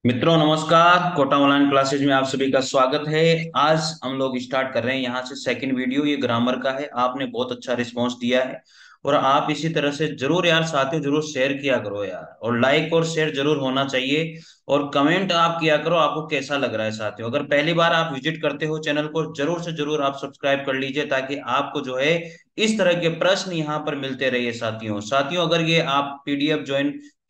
मित्रों नमस्कार। Kota online classes में आप सभी का स्वागत है। आज हम लोग स्टार्ट कर रहे हैं यहाँ से सेकंड वीडियो। ये ग्रामर का है। आपने बहुत अच्छा रिस्पांस दिया है और आप इसी तरह से जरूर यार साथियों जरूर शेयर किया करो यार, और लाइक और शेयर जरूर होना चाहिए। और कमेंट आप किया करो आपको कैसा लग रहा है साथियों। अगर पहली बार आप विजिट करते हो चैनल को, जरूर से जरूर आप सब्सक्राइब कर लीजिए ताकि आपको जो है इस तरह के प्रश्न यहाँ पर मिलते रहिए साथियों। साथियों अगर ये आप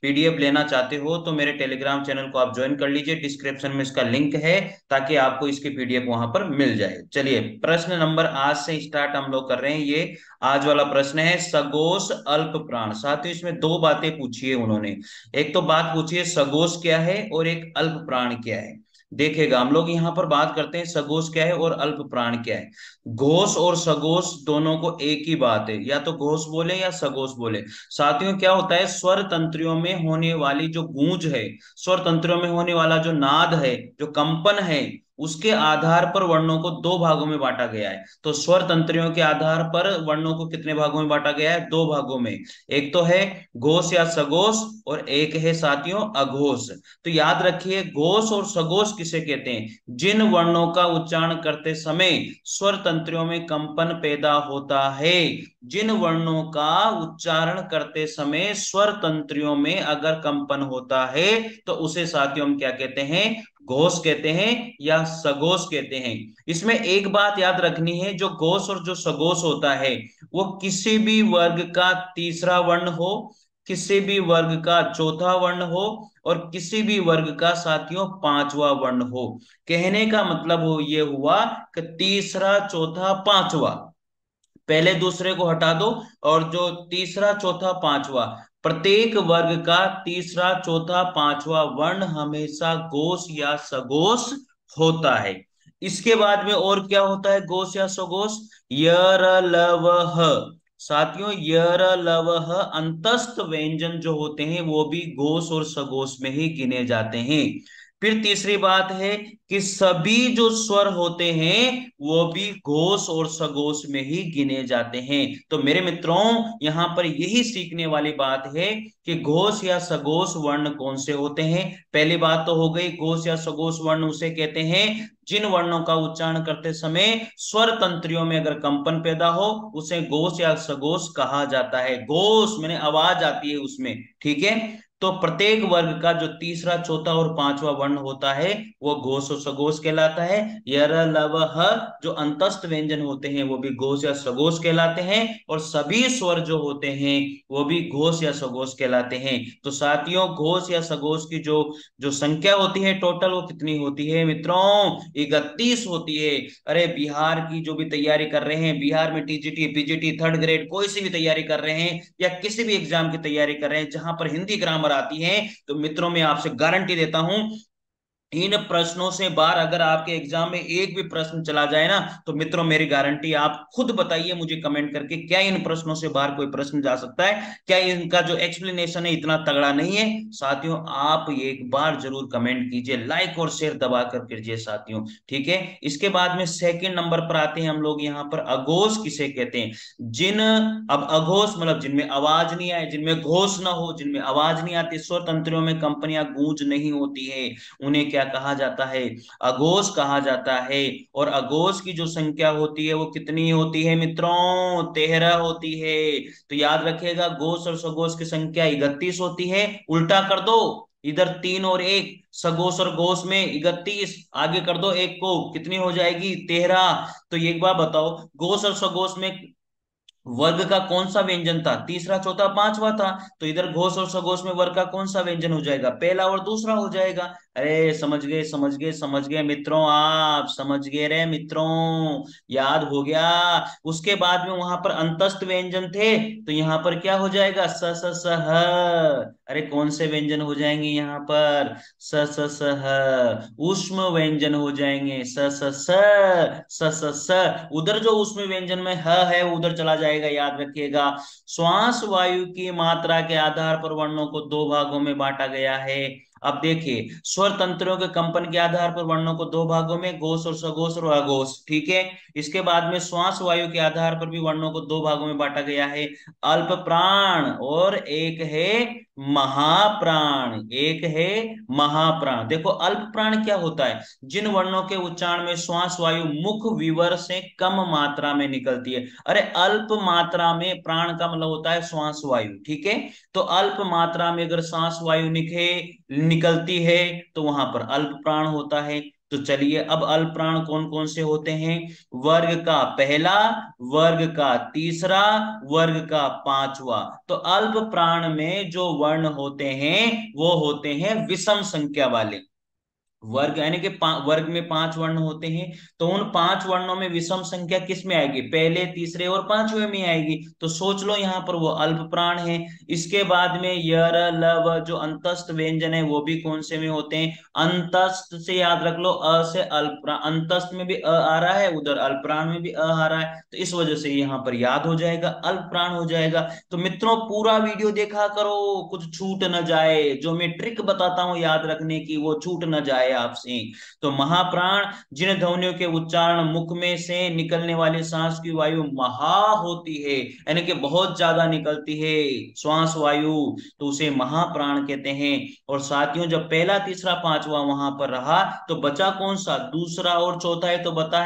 पीडीएफ लेना चाहते हो तो मेरे टेलीग्राम चैनल को आप ज्वाइन कर लीजिए। डिस्क्रिप्शन में इसका लिंक है ताकि आपको इसकी पीडीएफ वहां पर मिल जाए। चलिए प्रश्न नंबर आज से स्टार्ट हम लोग कर रहे हैं। ये आज वाला प्रश्न है सगोश अल्प प्राण। साथियों इसमें दो बातें पूछी है उन्होंने। एक तो बात पूछी है सगोश क्या है और एक अल्प प्राण क्या है। देखेगा हम लोग यहाँ पर बात करते हैं सगोश क्या है और अल्प प्राण क्या है। घोष और सगोश दोनों को एक ही बात है, या तो घोष बोले या सगोश बोले। साथियों क्या होता है, स्वर तंत्रियों में होने वाली जो गूंज है, स्वर तंत्रियों में होने वाला जो नाद है, जो कंपन है, उसके आधार पर वर्णों को दो भागों में बांटा गया है। तो स्वर तंत्रियों के आधार पर वर्णों को कितने भागों में बांटा गया है? दो भागों में। एक तो है घोष या सघोष और एक है साथियों अघोष। तो याद रखिए घोष और सघोष किसे कहते हैं? जिन वर्णों का उच्चारण करते समय स्वर तंत्रियों में कंपन पैदा होता है। जिन वर्णों का उच्चारण करते समय स्वर तंत्रियों में अगर कंपन होता है तो उसे साथियों हम क्या कहते हैं? घोष कहते हैं या सघोष कहते हैं। इसमें एक बात याद रखनी है, जो घोष और जो सघोष होता है वो किसी भी वर्ग का तीसरा वर्ण हो, किसी भी वर्ग का चौथा वर्ण हो और किसी भी वर्ग का साथियों पांचवा वर्ण हो। कहने का मतलब हो ये हुआ कि तीसरा चौथा पांचवा, पहले दूसरे को हटा दो, और जो तीसरा चौथा पांचवा, प्रत्येक वर्ग का तीसरा चौथा पांचवा वर्ण हमेशा गोस या सगोस होता है। इसके बाद में और क्या होता है गोस या सगोस? यर लव ह। साथियों यर लव ह अंतस्थ व्यंजन जो होते हैं वो भी गोस और सगोस में ही गिने जाते हैं। फिर तीसरी बात है कि सभी जो स्वर होते हैं वो भी घोष और सघोष में ही गिने जाते हैं। तो मेरे मित्रों यहां पर यही सीखने वाली बात है कि घोष या सघोष वर्ण कौन से होते हैं। पहली बात तो हो गई घोष या सघोष वर्ण उसे कहते हैं जिन वर्णों का उच्चारण करते समय स्वर तंत्रियों में अगर कंपन पैदा हो उसे घोष या सघोष कहा जाता है। घोष मैंने आवाज आती है उसमें, ठीक है। तो प्रत्येक वर्ग का जो तीसरा चौथा और पांचवा वर्ण होता है वो घोष और सघोष कहलाता है। यर लव ह जो अंतस्थ व्यंजन होते हैं वो भी घोष या सघोष कहलाते हैं, और सभी स्वर जो होते हैं वो भी घोष या सघोष कहलाते हैं। तो साथियों घोष या सघोष की जो जो संख्या होती है टोटल वो कितनी होती है मित्रों? 31 होती है। अरे बिहार की जो भी तैयारी कर रहे हैं, बिहार में टीजीटी पीजीटी थर्ड ग्रेड कोई सी भी तैयारी कर रहे हैं या किसी भी एग्जाम की तैयारी कर रहे हैं जहां पर हिंदी ग्रामर आती है, तो मित्रों मैं आपसे गारंटी देता हूं इन प्रश्नों से बाहर अगर आपके एग्जाम में एक भी प्रश्न चला जाए ना, तो मित्रों मेरी गारंटी, आप खुद बताइए मुझे कमेंट करके, क्या इन प्रश्नों से बाहर कोई प्रश्न जा सकता है? क्या इनका जो एक्सप्लेनेशन है इतना तगड़ा नहीं है? साथियों आप एक बार जरूर कमेंट कीजिए, लाइक और शेयर दबा कर कीजिए साथियों, ठीक है। इसके बाद में सेकंड नंबर पर आते हैं हम लोग यहाँ पर अघोष किसे कहते हैं? जिन अब अघोष मतलब जिनमें आवाज नहीं आए, जिनमें घोष ना हो, जिनमें आवाज नहीं आती, स्वर तंत्रियों में कंपनियां गूंज नहीं होती है, उन्हें क्या कहा जाता है? अघोष कहा जाता है। और अघोष की जो संख्या होती है वो कितनी होती है मित्रों? 13 होती है। तो याद रखिएगा घोष और सघोष की संख्या 31 होती है। उल्टा कर दो, इधर 3 और 1, सघोष और घोष में 31, आगे कर दो एक को, कितनी हो जाएगी? 13। तो एक बार बताओ घोष और सघोष में वर्ग का कौन सा व्यंजन था? तीसरा चौथा पांचवा था। तो इधर घोष और सघोष में वर्ग का कौन सा व्यंजन हो जाएगा? पहला और दूसरा हो जाएगा। अरे समझ गए समझ गए समझ गए मित्रों, आप समझ गए रे मित्रों, याद हो गया। उसके बाद में वहां पर अंतस्थ व्यंजन थे, तो यहाँ पर क्या हो जाएगा? स स स ह। अरे कौन से व्यंजन हो जाएंगे यहाँ पर? स स स ह। ऊष्म व्यंजन हो जाएंगे। स स स स स स। उधर जो ऊष्म व्यंजन में ह है वो उधर चला जाएगा, याद रखिएगा। श्वास वायु की मात्रा के आधार पर वर्णों को दो भागों में बांटा गया है। अब देखिए स्वर तंत्रों के कंपन के आधार पर वर्णों को दो भागों में, घोष और सघोष और अघोष, ठीक है। इसके बाद में श्वास वायु के आधार पर भी वर्णों को दो भागों में बांटा गया है, अल्प प्राण और एक है महाप्राण, एक है महाप्राण। देखो अल्प प्राण क्या होता है, जिन वर्णों के उच्चारण में श्वास वायु मुख विवर से कम मात्रा में निकलती है। अरे अल्प मात्रा में प्राण का मतलब होता है श्वास वायु, ठीक है। तो अल्प मात्रा में अगर श्वास वायु निकलती है तो वहां पर अल्प प्राण होता है। तो चलिए अब अल्प प्राण कौन कौन से होते हैं। वर्ग का पहला, वर्ग का तीसरा, वर्ग का पांचवा। तो अल्प प्राण में जो वर्ण होते हैं वो होते हैं विषम संख्या वाले। वर्ग यानी कि वर्ग में पांच वर्ण होते हैं, तो उन पांच वर्णों में विषम संख्या किस में आएगी, पहले तीसरे और पांचवें में आएगी। तो सोच लो यहाँ पर वो अल्प प्राण है। इसके बाद में यर लव जो अंतस्थ व्यंजन है वो भी कौन से में होते हैं, अंतस्थ से याद रख लो, अ से अल्प प्राण, अंतस्थ में भी अ आ रहा है, उधर अल्प प्राण में भी अ आ रहा है, तो इस वजह से यहाँ पर याद हो जाएगा, अल्प प्राण हो जाएगा। तो मित्रों पूरा वीडियो देखा करो, कुछ छूट न जाए, जो मैं ट्रिक बताता हूं याद रखने की वो छूट न जाए आपसे। तो महाप्राण जिन ध्वनियों के उच्चारण मुख में से निकलने वाली सांस की वायु महा होती है, यानी कि बहुत ज्यादा निकलती है श्वास वायु, तो उसे महाप्राण कहते हैं। और साथियों जब पहला तीसरा पांचवा वहां पर रहा तो बचा कौन सा, दूसरा और चौथा है। तो बता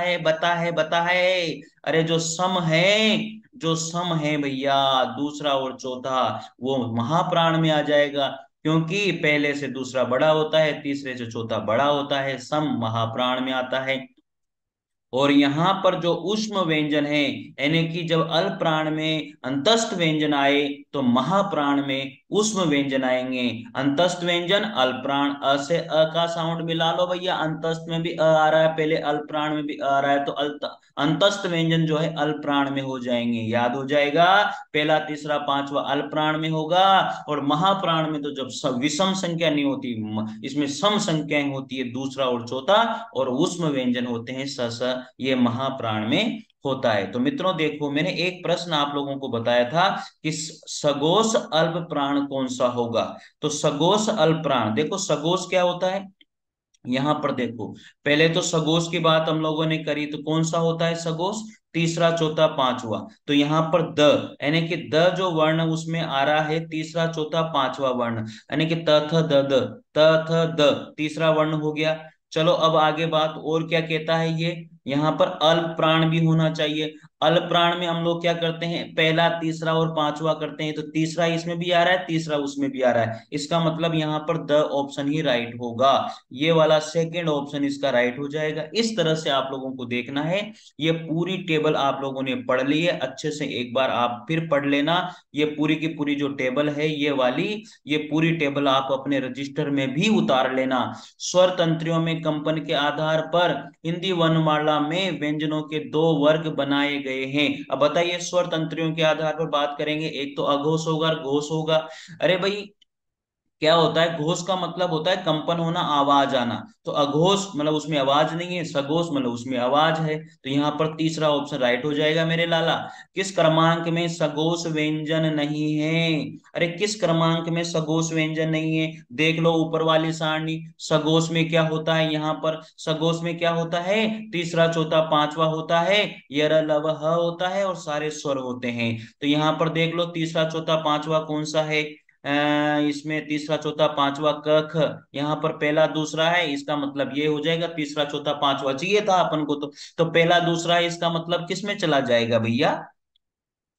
है। अरे जो सम है, जो सम है भैया, दूसरा और चौथा वो महाप्राण में आ जाएगा, क्योंकि पहले से दूसरा बड़ा होता है, तीसरे से चौथा बड़ा होता है, सम महाप्राण में आता है। और यहाँ पर जो उष्म व्यंजन है, यानी कि जब अल्प प्राण में अंतस्थ व्यंजन आए तो महाप्राण में उष्म व्यंजन आएंगे। अंतस्थ व्यंजन अल्प प्राण, अ से अ का साउंड मिला लो भैया, अंतस्थ में भी अ आ रहा है, पहले अल्प प्राण में भी अ आ रहा है, तो अंतस्थ व्यंजन जो है अल्प प्राण में हो जाएंगे, याद हो जाएगा। पहला तीसरा पांचवा अल्प प्राण में होगा, और महाप्राण में तो जब विषम संख्या नहीं होती, इसमें सम संख्याएं होती है, दूसरा और चौथा, और उष्म व्यंजन होते हैं स ये महाप्राण में होता है। तो मित्रों देखो मैंने एक प्रश्न आप लोगों को बताया था कि सगोष अल्प प्राण कौन सा होगा। तो सगोष अल्प प्राण, देखो सगोष क्या होता है, यहां पर देखो पहले तो सगोष की बात हम लोगों ने करी, तो कौन सा होता है सगोष, तीसरा चौथा पांचवा। तो यहाँ पर द, यानी कि द जो वर्ण उसमें आ रहा है तीसरा चौथा पांचवा वर्ण, यानी कि त थ द द, त थ द तीसरा वर्ण हो गया। चलो अब आगे बात और क्या कहता है ये, यहाँ पर अल्प प्राण भी होना चाहिए। अल्प प्राण में हम लोग क्या करते हैं, पहला तीसरा और पांचवा करते हैं, तो तीसरा इसमें भी आ रहा है, तीसरा उसमें भी आ रहा है, इसका मतलब यहाँ पर द ऑप्शन ही राइट होगा, ये वाला सेकंड ऑप्शन इसका राइट हो जाएगा। इस तरह से आप लोगों को देखना है। ये पूरी टेबल आप लोगों ने पढ़ ली है अच्छे से, एक बार आप फिर पढ़ लेना। ये पूरी की पूरी जो टेबल है ये वाली, ये पूरी टेबल आप अपने रजिस्टर में भी उतार लेना। स्वर तंत्रियों में कंपन के आधार पर हिंदी वर्णमाला में व्यंजनों के दो वर्ग बनाए गए हैं। अब बताइए स्वर तंत्रियों के आधार पर बात करेंगे, एक तो अघोष होगा और घोष होगा। अरे भाई क्या होता है, घोष का मतलब होता है कंपन होना, आवाज आना, तो अघोष मतलब उसमें आवाज नहीं है, सघोष मतलब उसमें आवाज है। तो यहाँ पर तीसरा ऑप्शन राइट हो जाएगा मेरे लाला। किस क्रमांक में सघोष व्यंजन नहीं है, अरे किस क्रमांक में सघोष व्यंजन नहीं है, देख लो ऊपर वाली सारणी, सघोष में क्या होता है, यहाँ पर सघोष में क्या होता है, तीसरा चौथा पांचवा होता है, यर लव ह होता है और सारे स्वर होते हैं। तो यहाँ पर देख लो तीसरा चौथा पांचवा कौन सा है, इसमें तीसरा चौथा पांचवा क ख, यहाँ पर पहला दूसरा है, इसका मतलब ये हो जाएगा तीसरा चौथा पांचवा चाहिए था अपन को, तो पहला दूसरा है, इसका मतलब किस में चला जाएगा भैया,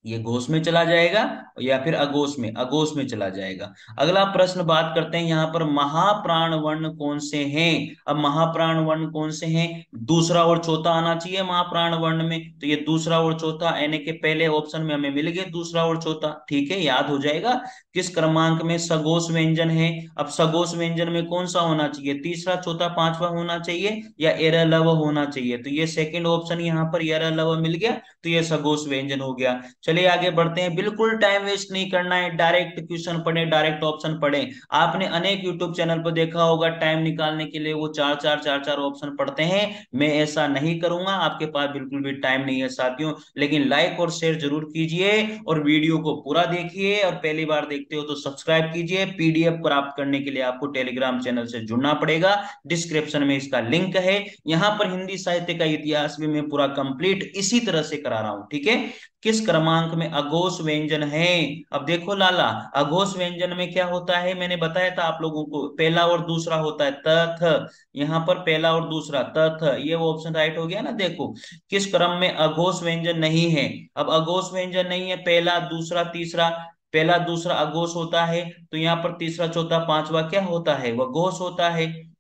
ये घोष में चला जाएगा, या फिर अघोष में, अघोष में चला जाएगा। अगला प्रश्न बात करते हैं यहाँ पर महाप्राण वर्ण कौन से हैं। अब महाप्राण वर्ण कौन से हैं, दूसरा और चौथा आना चाहिए महाप्राण वर्ण में, तो ये दूसरा और चौथा, यानी कि पहले ऑप्शन में हमें मिल गया दूसरा और चौथा, ठीक है याद हो जाएगा। किस क्रमांक में सघोष व्यंजन है, अब सघोष व्यंजन में कौन सा होना चाहिए, तीसरा चौथा पांचवा होना चाहिए या एरलव होना चाहिए, तो ये सेकंड ऑप्शन यहाँ पर एरलव मिल गया, तो ये सघोष व्यंजन हो गया। चलिए आगे बढ़ते हैं, बिल्कुल टाइम वेस्ट नहीं करना है, डायरेक्ट क्वेश्चन पढ़े, डायरेक्ट ऑप्शन पढ़े। आपने अनेक यूट्यूब चैनल पर देखा होगा टाइम निकालने के लिए वो चार चार ऑप्शन पढ़ते हैं, मैं ऐसा नहीं करूंगा, आपके पास बिल्कुल भी टाइम नहीं है साथियों। लेकिन लाइक और शेयर जरूर कीजिए और वीडियो को पूरा देखिए, और पहली बार देखते हो तो सब्सक्राइब कीजिए। पीडीएफ प्राप्त करने के लिए आपको टेलीग्राम चैनल से जुड़ना पड़ेगा, डिस्क्रिप्शन में इसका लिंक है। यहाँ पर हिंदी साहित्य का इतिहास भी मैं पूरा कंप्लीट इसी तरह से करा रहा हूं, ठीक है। किस क्रमांक में अघोष व्यंजन है। अब देखो लाला, अघोष व्यंजन में क्या होता है, मैंने बताया था आप लोगों को, पहला और दूसरा होता है त थ। यहाँ पर पहला और दूसरा त थ, ये वो ऑप्शन राइट हो गया ना। देखो किस क्रम में अघोष व्यंजन नहीं है। अब अघोष व्यंजन नहीं है, पहला दूसरा तीसरा, पहला दूसरा अघोष होता है, तो यहाँ पर तीसरा चौथा पांचवा क्या होता है, वह घोष होता है।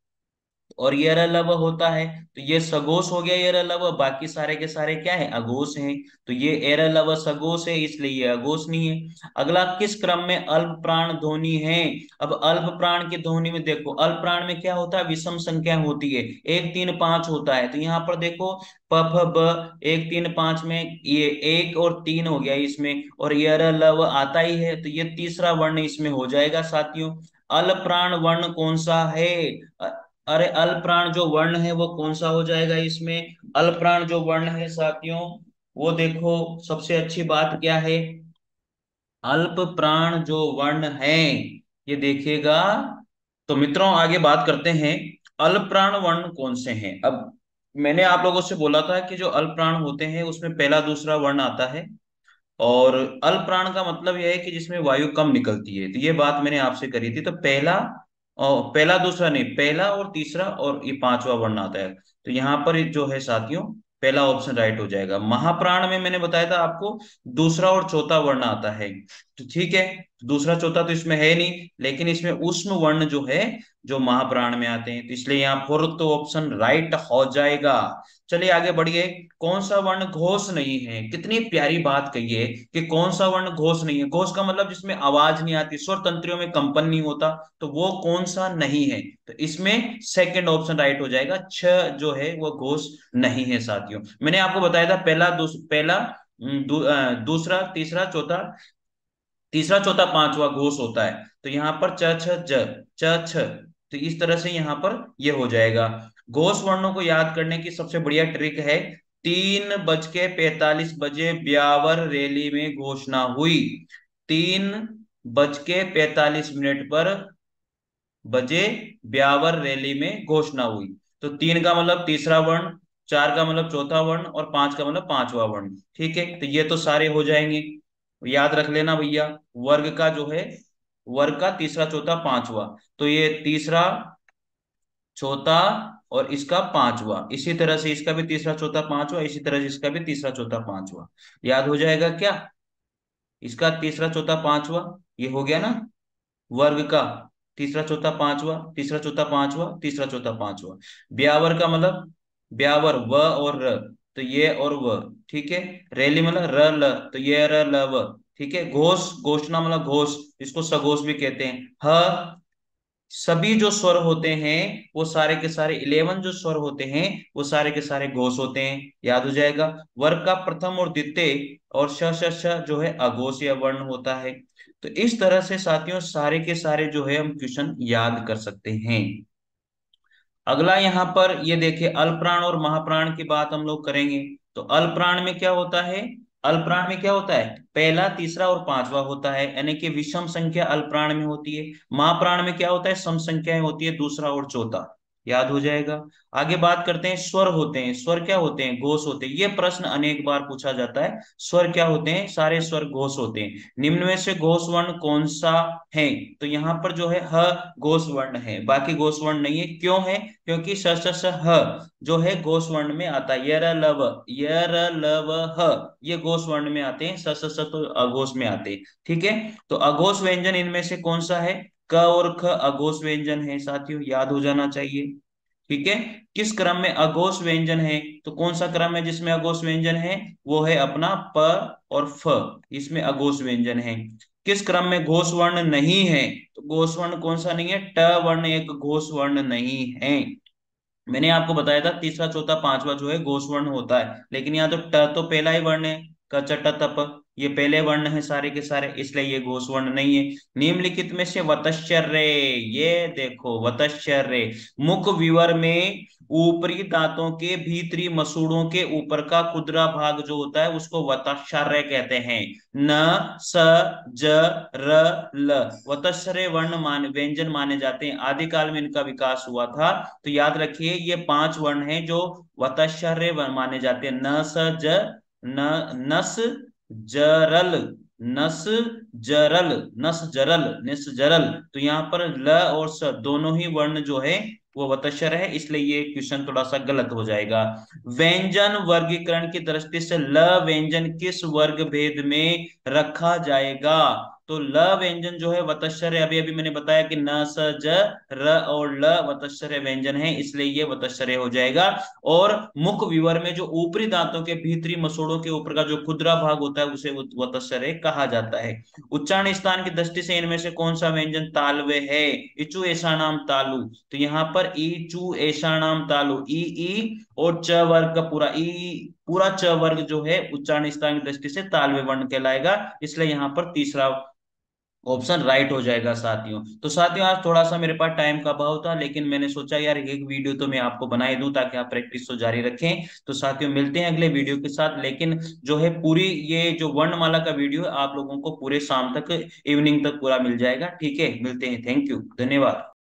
और ये रलव होता है, तो ये सगोश हो गया ये रलव, बाकी सारे के सारे क्या है, अघोष हैं। तो ये एरलव सगोश है, इसलिए ये अघोष नहीं है। अगला, किस क्रम में अल्प प्राण ध्वनि है। अब अल्प प्राण की ध्वनि में देखो, अल्प प्राण में क्या होता है, विषम संख्या होती है, 1 3 5 होता है। तो यहाँ पर देखो प फ ब 1 3 5 में ये 1 और 3 हो गया इसमें, और ये लव आता ही है, तो ये तीसरा वर्ण इसमें हो जाएगा साथियों। अल प्राण वर्ण कौन सा है। अरे अल प्राण जो वर्ण है वो कौन सा हो जाएगा इसमें। अल प्राण जो वर्ण है साथियों, वो देखो सबसे अच्छी बात क्या है, अल्प प्राण जो वर्ण है, ये देखिएगा। तो मित्रों आगे बात करते हैं, अल्प प्राण वर्ण कौन से हैं। अब मैंने आप लोगों से बोला था कि जो अल्प प्राण होते हैं उसमें पहला दूसरा वर्ण आता है, और अल्प प्राण का मतलब यह है कि जिसमें वायु कम निकलती है। तो ये बात मैंने आपसे करी थी। तो पहला, और पहला दूसरा नहीं, पहला और तीसरा और ये पांचवा वर्ण आता है। तो यहाँ पर जो है साथियों, पहला ऑप्शन राइट हो जाएगा। महाप्राण में मैंने बताया था आपको, दूसरा और चौथा वर्ण आता है। तो ठीक है, दूसरा चौथा तो इसमें है नहीं, लेकिन इसमें ऊष्म वर्ण जो है, जो महाप्राण में आते हैं, तो इसलिए यहाँ फोर्थ तो ऑप्शन राइट हो जाएगा। चलिए आगे बढ़िए, कौन सा वर्ण घोष नहीं है। कितनी प्यारी बात कही है कि कौन सा वर्ण घोष नहीं है। घोष का मतलब जिसमें आवाज नहीं आती, स्वर तंत्रियों में कंपन नहीं होता, तो वो कौन सा नहीं है। तो इसमें सेकंड ऑप्शन राइट हो जाएगा, छ जो है वो घोष नहीं है साथियों। मैंने आपको बताया था पहला पहला दूसरा तीसरा चौथा, तीसरा चौथा पांचवा घोष होता है। तो यहाँ पर च छ ज, च छ, तो इस तरह से यहाँ पर ये हो जाएगा। घोष वर्णों को याद करने की सबसे बढ़िया ट्रिक है, 3:45 ब्यावर रैली में घोषणा हुई। 3:45 पर बजे ब्यावर रैली में घोषणा हुई। तो 3 का मतलब तीसरा वर्ण, 4 का मतलब चौथा वर्ण, और 5 का मतलब पांचवा वर्ण। ठीक है, तो ये तो सारे हो जाएंगे, याद रख लेना भैया। वर्ग का जो है, वर्ग का तीसरा चौथा पांचवा, तो ये तीसरा चौथा और इसका पांचवा, इसी तरह से इसका भी तीसरा चौथा पांचवा, इसी तरह से इसका भी तीसरा चौथा पांचवा। याद हो जाएगा क्या, इसका तीसरा चौथा पांचवा, ये हो गया ना वर्ग का तीसरा चौथा पांचवा, तीसरा चौथा पांचवा, तीसरा चौथा पांचवा। ब्यावर का मतलब ब्यावर व और र, तो ये और व। ठीक है, रैली मतलब र ल, तो ये र ल व। ठीक है, घोष, घोषणा मतलब घोष, इसको सघोष भी कहते हैं। ह, सभी जो स्वर होते हैं वो सारे के सारे 11 जो स्वर होते हैं वो सारे के सारे घोष होते हैं। याद हो जाएगा। वर्ग का प्रथम और द्वितीय और श श श जो है अघोष या वर्ण होता है। तो इस तरह से साथियों सारे के सारे जो है हम क्वेश्चन याद कर सकते हैं। अगला यहाँ पर ये देखिए, अल्पप्राण और महाप्राण की बात हम लोग करेंगे। तो अल्पप्राण में क्या होता है, अल्पप्राण में क्या होता है, पहला तीसरा और पांचवा होता है, यानी कि विषम संख्या अल्पप्राण में होती है। महाप्राण में क्या होता है, सम संख्याएं होती है, दूसरा और चौथा। याद हो जाएगा। आगे बात करते हैं, स्वर होते हैं, स्वर क्या होते हैं, घोष होते हैं। ये प्रश्न अनेक बार पूछा जाता है, स्वर क्या होते हैं, सारे स्वर घोष होते हैं। निम्न में से घोष वर्ण कौन सा है। तो यहाँ पर जो है ह घोष वर्ण है, बाकी घोष वर्ण नहीं है। क्यों है, क्योंकि स श स ह जो है घोष वर्ण में आता है। यर लव, यर लव ह, ये घोष वर्ण में आते हैं, स स स तो अघोष में आते हैं। ठीक है, तो अघोष व्यंजन इनमें से कौन सा है, क और ख अघोष व्यंजन है साथियों, याद हो जाना चाहिए। ठीक है, किस क्रम में अघोष व्यंजन है, तो कौन सा क्रम है जिसमें अघोष व्यंजन है, वो है अपना प और फ, इसमें अघोष व्यंजन है। किस क्रम में घोष वर्ण नहीं है, तो घोष वर्ण कौन सा नहीं है, ट वर्ण एक घोष वर्ण नहीं है। मैंने आपको बताया था तीसरा चौथा पांचवा जो है घोष वर्ण होता है, लेकिन यहाँ तो ट तो पहला ही वर्ण है, क च ट तप, ये पहले वर्ण है सारे के सारे, इसलिए ये घोष वर्ण नहीं है। निम्नलिखित में से वतश्चर्य, ये देखो वतश्चर्य, मुख विवर में ऊपरी दांतों के भीतरी मसूड़ों के ऊपर का खुदरा भाग जो होता है उसको वतश्चर्य कहते हैं। न स ज र ल वतश्चर्य वर्ण मान व्यंजन माने जाते हैं, आदिकाल में इनका विकास हुआ था। तो याद रखिए ये 5 वर्ण हैं जो वतश्चर्य माने जाते हैं, न स ज, न नस, जरल, नस जरल, नस जरल, निस जरल। तो यहाँ पर ल और स दोनों ही वर्ण जो है वो वतस्वर है, इसलिए ये क्वेश्चन थोड़ा सा गलत हो जाएगा। व्यंजन वर्गीकरण की दृष्टि से ल व्यंजन किस वर्ग भेद में रखा जाएगा? तो ल व्यंजन जो है वतस्वर है, अभी अभी मैंने बताया कि न स ज र और ल वतस्वर व्यंजन है, इसलिए ये वतस्वर हो जाएगा। और मुख विवर में जो ऊपरी दांतों के भीतरी मसूड़ों के ऊपर का जो खुदरा भाग होता है उसे वतस्वर कहा जाता है। उच्चारण स्थान की दृष्टि से इनमें से कौन सा व्यंजन तालव्य है? इचु ऐसा नाम तालु। तो यहाँ पर इचु ऐसा नाम तालु, ई और च वर्ग का पूरा ई, पूरा च वर्ग जो है उच्चारण स्थान की दृष्टि से तालव्य वर्ण कहलाएगा, इसलिए यहाँ पर तीसरा ऑप्शन राइट हो जाएगा साथियों। तो साथियों आज थोड़ा सा मेरे पास टाइम का अभाव था, लेकिन मैंने सोचा यार एक वीडियो तो मैं आपको बनाई दूं ताकि आप प्रैक्टिस तो जारी रखें। तो साथियों मिलते हैं अगले वीडियो के साथ, लेकिन जो है पूरी ये जो वर्णमाला का वीडियो है आप लोगों को पूरे शाम तक, इवनिंग तक पूरा मिल जाएगा। ठीक है, मिलते हैं, थैंक यू, धन्यवाद।